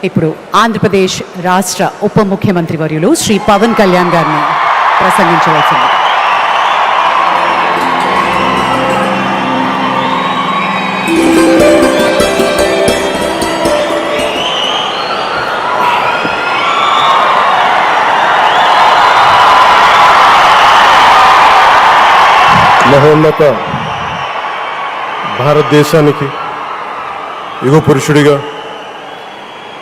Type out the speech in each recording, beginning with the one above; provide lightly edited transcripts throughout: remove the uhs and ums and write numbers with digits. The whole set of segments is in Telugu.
ఇప్పుడు ఆంధ్రప్రదేశ్ రాష్ట్ర ఉప ముఖ్యమంత్రి వర్యులు శ్రీ పవన్ కళ్యాణ్ గారిని ప్రసంగించవలసింది. మహోన్నత భారతదేశానికి యుగ పురుషుడిగా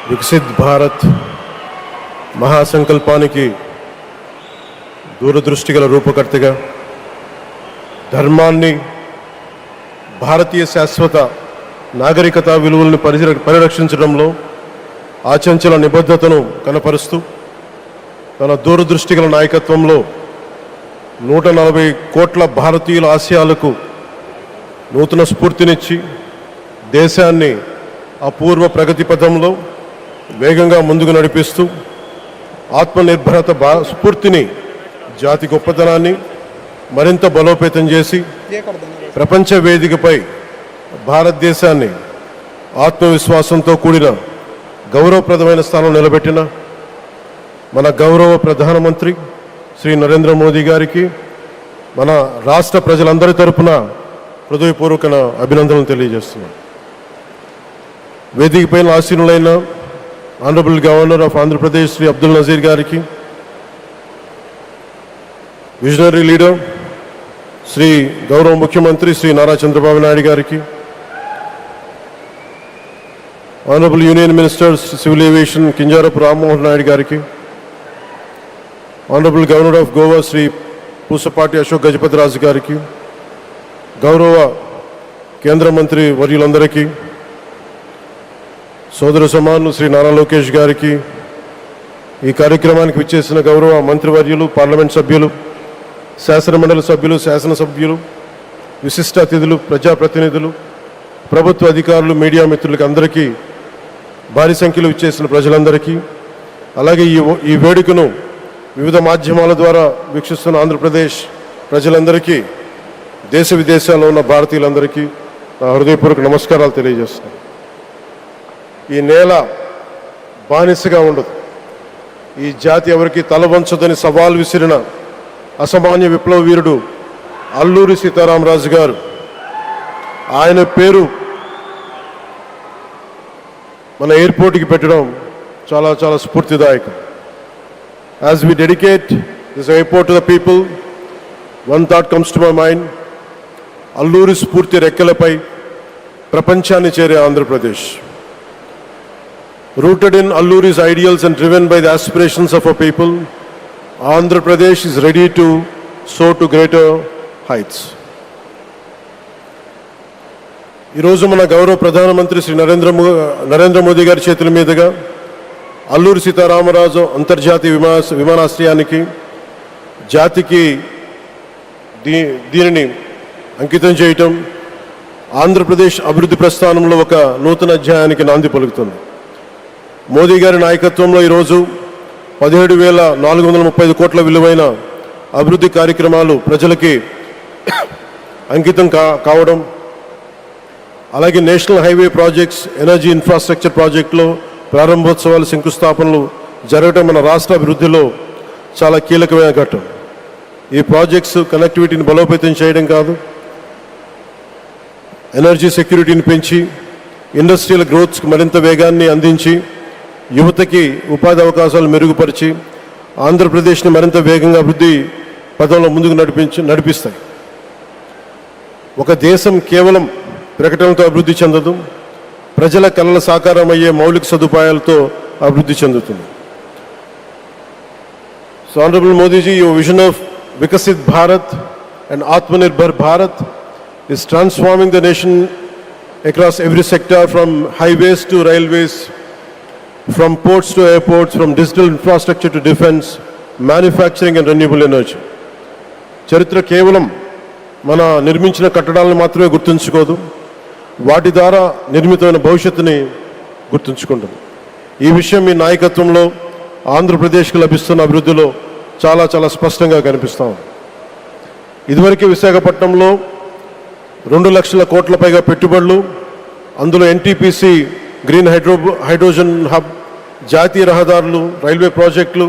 వికసిత్ భారత్ మహాసంకల్పానికి దూరదృష్టి గల రూపకర్తగా ధర్మాన్ని, భారతీయ శాశ్వత నాగరికత విలువలను పరిరక్షించడంలో ఆచంచల నిబద్ధతను కనపరుస్తూ తన దూరదృష్టి గల నాయకత్వంలో 140 కోట్ల భారతీయుల ఆశయాలకు నూతన స్ఫూర్తినిచ్చి దేశాన్ని అపూర్వ ప్రగతి పథంలో వేగంగా ముందుకు నడిపిస్తూ ఆత్మనిర్భరత స్ఫూర్తిని, జాతి గొప్పతనాన్ని మరింత బలోపేతం చేసి ప్రపంచ వేదికపై భారతదేశాన్ని ఆత్మవిశ్వాసంతో కూడిన గౌరవప్రదమైన స్థానం నిలబెట్టిన మన గౌరవ ప్రధానమంత్రి శ్రీ నరేంద్ర మోదీ గారికి మన రాష్ట్ర ప్రజలందరి తరపున హృదయపూర్వక అభినందనలు తెలియజేస్తున్నాను. వేదిక పైన ఆసీనులైన honourable governor of Andhra Pradesh Shri Abdul Nazir గారికి, విజనరీ లీడర్ శ్రీ గౌరవ ముఖ్యమంత్రి శ్రీ నారా చంద్రబాబు నాయుడు గారికి, honourable union minister civil aviation Kinjarapu Rammohan Naidu గారికి, honourable governor of Goa Shri Pusapati Ashok Gajapathiraju గారికి, గౌరవ కేంద్ర మంత్రి వర్యులందరికీ, సోదర సమానులు శ్రీ నారా లోకేష్ గారికి, ఈ కార్యక్రమానికి విచ్చేసిన గౌరవ మంత్రివర్యులు, పార్లమెంట్ సభ్యులు, శాసనమండలి సభ్యులు, శాసనసభ్యులు, విశిష్ట అతిథులు, ప్రజాప్రతినిధులు, ప్రభుత్వ అధికారులు, మీడియా మిత్రులకి అందరికీ, భారీ సంఖ్యలో విచ్చేసిన ప్రజలందరికీ, అలాగే ఈ వేడుకను వివిధ మాధ్యమాల ద్వారా వీక్షిస్తున్న ఆంధ్రప్రదేశ్ ప్రజలందరికీ, దేశ విదేశాల్లో ఉన్న భారతీయులందరికీ నా హృదయపూర్వక నమస్కారాలు తెలియజేస్తున్నాను. ఈ నేల బానిసగా ఉండదు, ఈ జాతి ఎవరికి తల వంచదని సవాల్ విసిరిన అసామాన్య విప్లవ వీరుడు అల్లూరి సీతారామరాజు గారు, ఆయన పేరు మన ఎయిర్పోర్ట్కి పెట్టడం చాలా చాలా స్ఫూర్తిదాయకం. As we dedicate this airport to the people, one thought comes to my mind: Alluri స్ఫూర్తి రెక్కలపై ప్రపంచాన్ని చేరే Andhra Pradesh. Rooted in Alluri's ideals and driven by the aspirations of our people, Andhra Pradesh is ready to soar to greater heights. ఈరోజు మన గౌరవ ప్రధానమంత్రి శ్రీ నరేంద్ర మోదీ గారి చేతుల మీదుగా అల్లూరి సీతారామరాజు అంతర్జాతీయ విమానాశ్రయానికి, జాతికి దీనిని అంకితం చేయటం ఆంధ్రప్రదేశ్ అభివృద్ధి ప్రస్థానంలో ఒక నూతన అధ్యాయానికి నాంది పలుకుతుంది. మోదీ గారి నాయకత్వంలో ఈరోజు 17,435 కోట్ల విలువైన అభివృద్ధి కార్యక్రమాలు ప్రజలకి అంకితం కావడం, అలాగే national highway projects, energy infrastructure ప్రాజెక్టులో ప్రారంభోత్సవాలు, శంకుస్థాపనలు జరగడం మన రాష్ట్ర అభివృద్ధిలో చాలా కీలకమైన ఘట్టం. ఈ ప్రాజెక్ట్స్ కనెక్టివిటీని బలోపేతం చేయడం కాదు, ఎనర్జీ సెక్యూరిటీని పెంచి ఇండస్ట్రియల్ గ్రోత్స్కి మరింత వేగాన్ని అందించి యువతకి ఉపాధి అవకాశాలు మెరుగుపరిచి ఆంధ్రప్రదేశ్ని మరింత వేగంగా అభివృద్ధి పదంలో ముందుకు నడిపిస్తాయి. ఒక దేశం కేవలం ప్రకటనలతో అభివృద్ధి చెందదు, ప్రజల కళల సాకారం అయ్యే మౌలిక సదుపాయాలతో అభివృద్ధి చెందుతుంది. So Honorable Modi ji, your vision of Vikasit Bharat and Atmanirbhar Bharat is transforming the nation across every sector, from highways to railways, from ports to airports, from digital infrastructure to defense, manufacturing and renewable energy. చరిత్ర కేవలం మన నిర్మించిన కట్టడాలను మాత్రమే గుర్తుంచుకోదు, వాటి ద్వారా నిర్మితమైన భవిష్యత్తుని గుర్తుంచుకుంటుంది. ఈ విషయం మీ నాయకత్వంలో ఆంధ్రప్రదేశ్కి లభిస్తున్న అభివృద్ధిలో చాలా చాలా స్పష్టంగా కనిపిస్తాం. ఇదివరకే విశాఖపట్నంలో 2 లక్షల కోట్ల పైగా పెట్టుబడులు, అందులో ఎన్టీపీసీ గ్రీన్ హైడ్రోజన్ హబ్ జాతీయ రహదారులు, రైల్వే ప్రాజెక్టులు,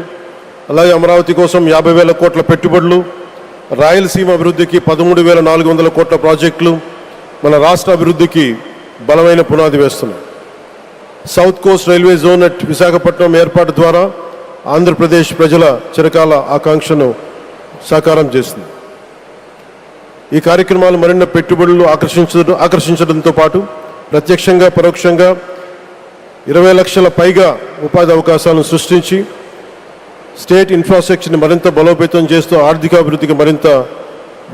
అలాగే అమరావతి కోసం 50,000 కోట్ల పెట్టుబడులు, రాయలసీమ అభివృద్ధికి 13,400 కోట్ల ప్రాజెక్టులు మన రాష్ట్ర అభివృద్ధికి బలమైన పునాది వేస్తున్నాయి. South Coast railway zone at Visakhapatnam ఏర్పాటు ద్వారా ఆంధ్రప్రదేశ్ ప్రజల చిరకాల ఆకాంక్షను సాకారం చేస్తుంది. ఈ కార్యక్రమాలు మరిన్ని పెట్టుబడులు ఆకర్షించడంతో పాటు ప్రత్యక్షంగా పరోక్షంగా 20 లక్షల పైగా ఉపాధి అవకాశాలను సృష్టించి స్టేట్ ఇన్ఫ్రాస్ట్రక్చర్ని మరింత బలోపేతం చేస్తూ ఆర్థికాభివృద్ధికి మరింత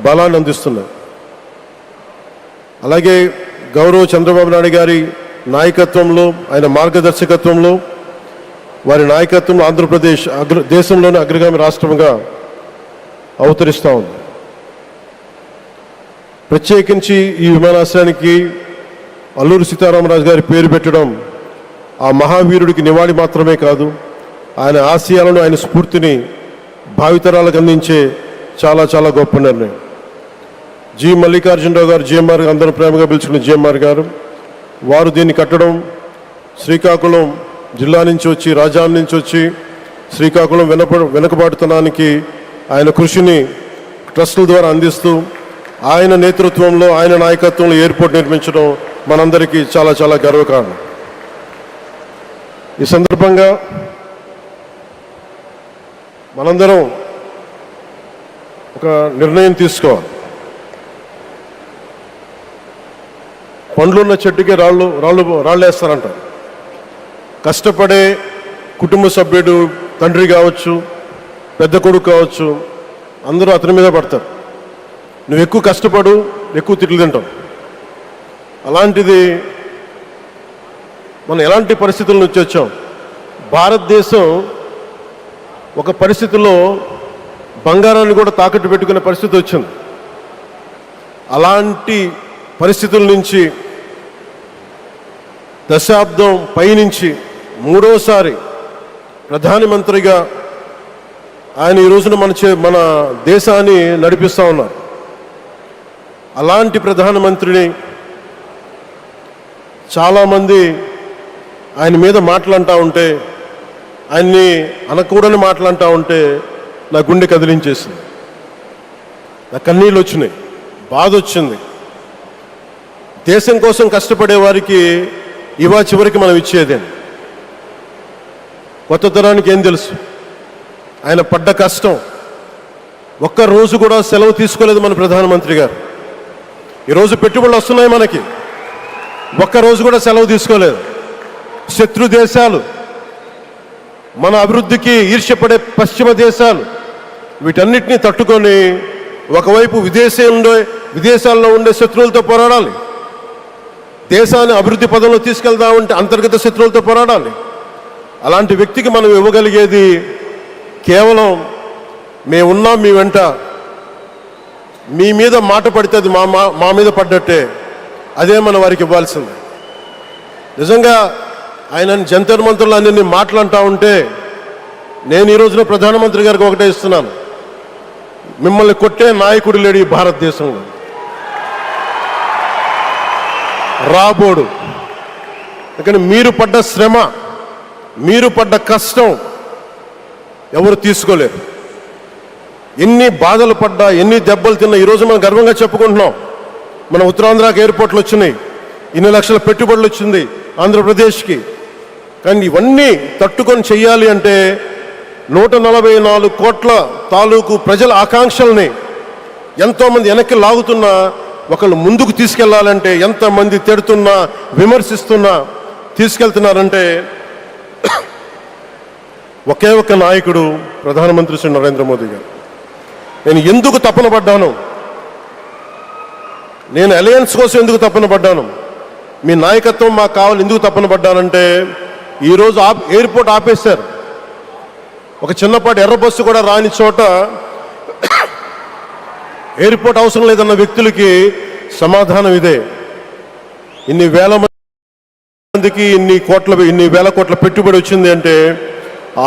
బలాన్ని అందిస్తున్నాయి. అలాగే గౌరవ చంద్రబాబు నాయుడు గారి నాయకత్వంలో, ఆయన మార్గదర్శకత్వంలో, వారి నాయకత్వంలో ఆంధ్రప్రదేశ్ దేశంలోని అగ్రగామి రాష్ట్రంగా అవతరిస్తూ ఉంది. ప్రత్యేకించి ఈ విమానాశ్రయానికి అల్లూరి సీతారామరాజు గారి పేరు పెట్టడం ఆ మహావీరుడికి నివాళి మాత్రమే కాదు, ఆయన ఆశయాలను, ఆయన స్ఫూర్తిని భావితరాలకు అందించే చాలా చాలా గొప్ప నిర్ణయం. జి మల్లికార్జునరావు గారు, జిఎంఆర్, అందరూ ప్రేమగా పిలుచుకున్న జిఎంఆర్ గారు, వారు దీన్ని కట్టడం శ్రీకాకుళం జిల్లా నుంచి వచ్చి, రాజాం నుంచి వచ్చి శ్రీకాకుళం వెనుకబాటుతనానికి ఆయన కృషిని ట్రస్టుల ద్వారా అందిస్తూ ఆయన నేతృత్వంలో, ఆయన నాయకత్వంలో ఎయిర్పోర్ట్ నిర్మించడం మనందరికీ చాలా చాలా గర్వకారణం. ఈ సందర్భంగా మనందరం ఒక నిర్ణయం తీసుకోవాలి. పండ్లున్న చెట్టుకే రాళ్ళేస్తారంట. కష్టపడే కుటుంబ సభ్యుడు, తండ్రి కావచ్చు, పెద్ద కొడుకు కావచ్చు, అందరూ అతని మీద పడతారు. నువ్వు ఎక్కువ కష్టపడు, ఎక్కువ తిట్లు తింటావు. అలాంటిది మనం ఎలాంటి పరిస్థితుల నుంచి వచ్చాం? భారతదేశం ఒక పరిస్థితిలో బంగారాన్ని కూడా తాకట్టు పెట్టుకునే పరిస్థితి వచ్చింది. అలాంటి పరిస్థితుల నుంచి దశాబ్దం పైనుంచి మూడోసారి ప్రధానమంత్రిగా ఆయన ఈ రోజున మన దేశాన్ని నడిపిస్తూ ఉన్నారు. అలాంటి ప్రధానమంత్రిని చాలామంది ఆయన మీద మాటలంటూ ఉంటే, ఆయన్ని అనకూడని మాటలంటూ ఉంటే నా గుండె కదిలించేసింది, నా కన్నీళ్ళు వచ్చినాయి, బాధ వచ్చింది. దేశం కోసం కష్టపడే వారికి ఇవా చివరికి మనం ఇచ్చేదేం. కొత్త తరానికి ఏం తెలుసు? ఆయన పడ్డ కష్టం. ఒక్క రోజు కూడా సెలవు తీసుకోలేదు మన ప్రధానమంత్రి గారు. ఈరోజు పెట్టుబడులు వస్తున్నాయి మనకి, ఒక్కరోజు కూడా సెలవు తీసుకోలేదు. శత్రు దేశాలు, మన అభివృద్ధికి ఈర్ష్యపడే పశ్చిమ దేశాలు, వీటన్నిటినీ తట్టుకొని ఒకవైపు విదేశాల్లో ఉండే శత్రువులతో పోరాడాలి, దేశాన్ని అభివృద్ధి పదంలో తీసుకెళ్దామంటే అంతర్గత శత్రువులతో పోరాడాలి. అలాంటి వ్యక్తికి మనం ఇవ్వగలిగేది కేవలం మేమున్నాం మీ వెంట, మీ మీద మాట పడితే అది మా మీద పడ్డట్టే, అదే మనం వారికి ఇవ్వాల్సింది. నిజంగా ఆయన జంతర్ మంత్రులు అన్ని మాటలంటా ఉంటే నేను ఈ రోజున ప్రధానమంత్రి గారికి ఒకటే ఇస్తున్నాను, మిమ్మల్ని కొట్టే నాయకుడు లేడు ఈ భారతదేశంలో, రాబోడు. కానీ మీరు పడ్డ శ్రమ, మీరు పడ్డ కష్టం ఎవరు తీసుకోలేరు. ఎన్ని బాధలు పడ్డా, ఎన్ని దెబ్బలు తిన్నా ఈరోజు మనం గర్వంగా చెప్పుకుంటున్నాం. మన ఉత్తరాంధ్రకి ఎయిర్పోర్ట్లు వచ్చినాయి, ఇన్ని లక్షల పెట్టుబడులు వచ్చింది ఆంధ్రప్రదేశ్కి. కానీ ఇవన్నీ తట్టుకొని చెయ్యాలి అంటే 144 కోట్ల తాలూకు ప్రజల ఆకాంక్షల్ని ఎంతోమంది వెనక్కి లాగుతున్నా, ఒకళ్ళు ముందుకు తీసుకెళ్లాలంటే ఎంతమంది తిడుతున్నా, విమర్శిస్తున్నా తీసుకెళ్తున్నారంటే ఒకే ఒక్క నాయకుడు ప్రధానమంత్రి శ్రీ నరేంద్ర మోదీ గారు. నేను ఎందుకు తపన పడ్డాను, నేను అలయన్స్ కోసం ఎందుకు తపన పడ్డాను, మీ నాయకత్వం మాకు కావాలి ఎందుకు తపన పడ్డానంటే, ఈరోజు ఎయిర్పోర్ట్ ఆపేశారు. ఒక చిన్నపాటి ఎర్ర బస్సు కూడా రాని చోట ఎయిర్పోర్ట్ అవసరం లేదన్న వ్యక్తులకి సమాధానం ఇదే. ఇన్ని వేల మందికి ఇన్ని వేల కోట్ల పెట్టుబడి వచ్చింది అంటే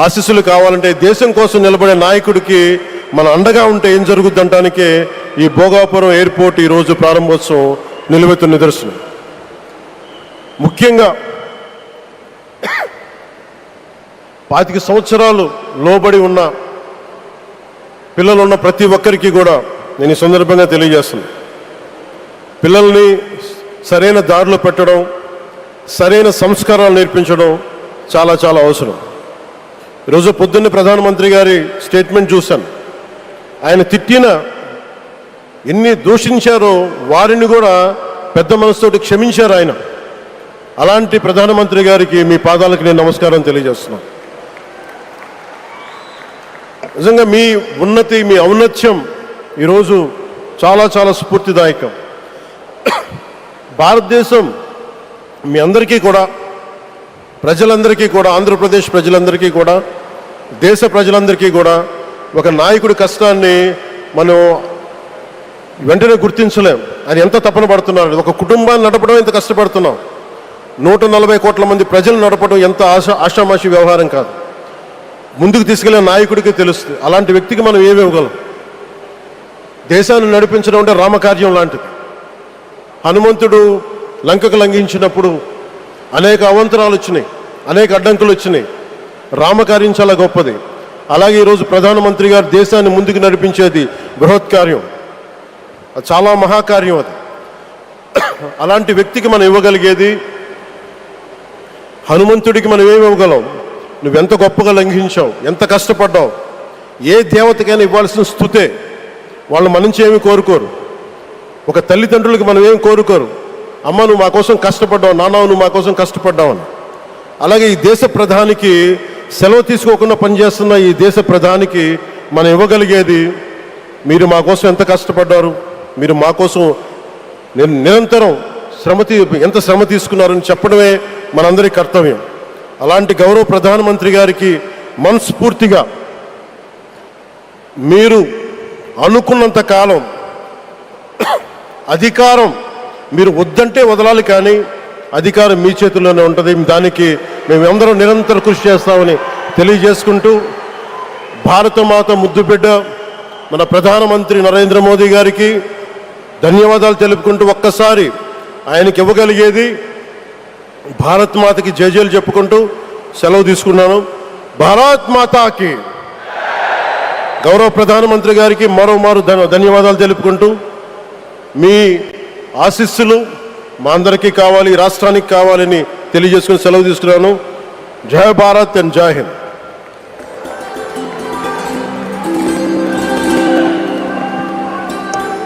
ఆశీస్సులు కావాలంటే, దేశం కోసం నిలబడే నాయకుడికి మన అండగా ఉంటే ఏం జరుగుద్దంటానికే ఈ భోగాపురం ఎయిర్పోర్ట్ ఈరోజు ప్రారంభోత్సవం నిలువెత్తు నిదర్శనం. ముఖ్యంగా 25 సంవత్సరాలు లోబడి ఉన్న పిల్లలు ఉన్న ప్రతి ఒక్కరికి కూడా నేను ఈ సందర్భంగా తెలియజేస్తున్నాను. పిల్లల్ని సరైన దారిలో పెట్టడం, సరైన సంస్కారాలు నేర్పించడం చాలా చాలా అవసరం. ఈరోజు పొద్దున్నే ప్రధానమంత్రి గారి స్టేట్మెంట్ చూశాను. ఆయన తిట్టిన ఎన్ని దూషించారో వారిని కూడా పెద్ద మనసుతోటి క్షమించారు ఆయన. అలాంటి ప్రధానమంత్రి గారికి మీ పాదాలకు నేను నమస్కారం తెలియజేస్తున్నాను. నిజంగా మీ ఉన్నతి, మీ ఔన్నత్యం ఈరోజు చాలా చాలా స్ఫూర్తిదాయకం. భారతదేశం మీ అందరికీ కూడా, ప్రజలందరికీ కూడా, ఆంధ్రప్రదేశ్ ప్రజలందరికీ కూడా, దేశ ప్రజలందరికీ కూడా ఒక నాయకుడి కష్టాన్ని మనం వెంటనే గుర్తించలేం. ఆయన ఎంత తపన పడుతున్నారు. ఒక కుటుంబాన్ని నడపడం ఎంత కష్టపడుతున్నాం. 140 కోట్ల మంది ప్రజలు నడపడం ఎంత ఆషామాషి వ్యవహారం కాదు. ముందుకు తీసుకెళ్లే నాయకుడికి తెలుస్తుంది. అలాంటి వ్యక్తికి మనం ఏమి ఇవ్వగలం. దేశాన్ని నడిపించడం అంటే రామకార్యం లాంటిది. హనుమంతుడు లంకకు లంఘించినప్పుడు అనేక అవంతరాలు వచ్చినాయి, అనేక అడ్డంకులు వచ్చినాయి. రామకార్యం చాలా గొప్పది. అలాగే ఈరోజు ప్రధానమంత్రి గారు దేశాన్ని ముందుకు నడిపించేది బృహత్కార్యం, అది చాలా మహాకార్యం. అది అలాంటి వ్యక్తికి మనం ఇవ్వగలిగేది, హనుమంతుడికి మనం ఏమి ఇవ్వగలం? నువ్వెంత గొప్పగా లంఘించావు, ఎంత కష్టపడ్డావు. ఏ దేవతకైనా ఇవ్వాల్సిన స్తుతే. వాళ్ళు మన నుంచి ఏమి కోరుకోరు. ఒక తల్లిదండ్రులకి మనం ఏమి కోరుకోరు. అమ్మ నువ్వు మా కోసం కష్టపడ్డావు, నాన్న నువ్వు మా కోసం కష్టపడ్డావు అని. అలాగే ఈ దేశ ప్రధానికి, సెలవు తీసుకోకుండా పనిచేస్తున్న ఈ దేశ ప్రధానికి మనం ఇవ్వగలిగేది, మీరు మా కోసం ఎంత కష్టపడ్డారు, మీరు మా కోసం నిరంతరం ఎంత శ్రమ తీసుకున్నారని చెప్పడమే మనందరి కర్తవ్యం. అలాంటి గౌరవ ప్రధానమంత్రి గారికి మనస్ఫూర్తిగా మీరు అనుకున్నంత కాలం అధికారం మీరు వద్దంటే వదలాలి, కానీ అధికారం మీ చేతుల్లోనే ఉంటుంది. దానికి మేమందరం నిరంతరం కృషి చేస్తామని తెలియజేసుకుంటూ, భారతమాత ముద్దుబిడ్డ మన ప్రధానమంత్రి నరేంద్ర మోదీ గారికి ధన్యవాదాలు తెలుపుకుంటూ, ఒక్కసారి ఆయనకి ఇవ్వగలిగేది భారత్ మాతకి జయజయలు చెప్పుకుంటూ సెలవు తీసుకున్నాను. భారత్ మాతాకి. గౌరవ ప్రధానమంత్రి గారికి మరోమారు ధన్యవాదాలు తెలుపుకుంటూ, మీ ఆశీస్సులు మా అందరికీ కావాలి, రాష్ట్రానికి కావాలని తెలియజేసుకుని సెలవు తీసుకున్నాను. జై భారత్ అండ్ జై Hind.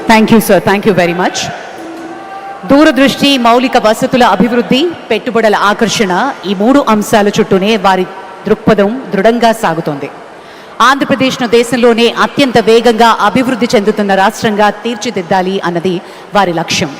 Thank you sir, thank you very much. దూరదృష్టి, మౌలిక వసతుల అభివృద్ధి, పెట్టుబడుల ఆకర్షణ, ఈ 3 అంశాల చుట్టూనే వారి దృక్పథం దృఢంగా సాగుతోంది. ఆంధ్రప్రదేశ్ను దేశంలోనే అత్యంత వేగంగా అభివృద్ధి చెందుతున్న రాష్ట్రంగా తీర్చిదిద్దాలి అన్నది వారి లక్ష్యం.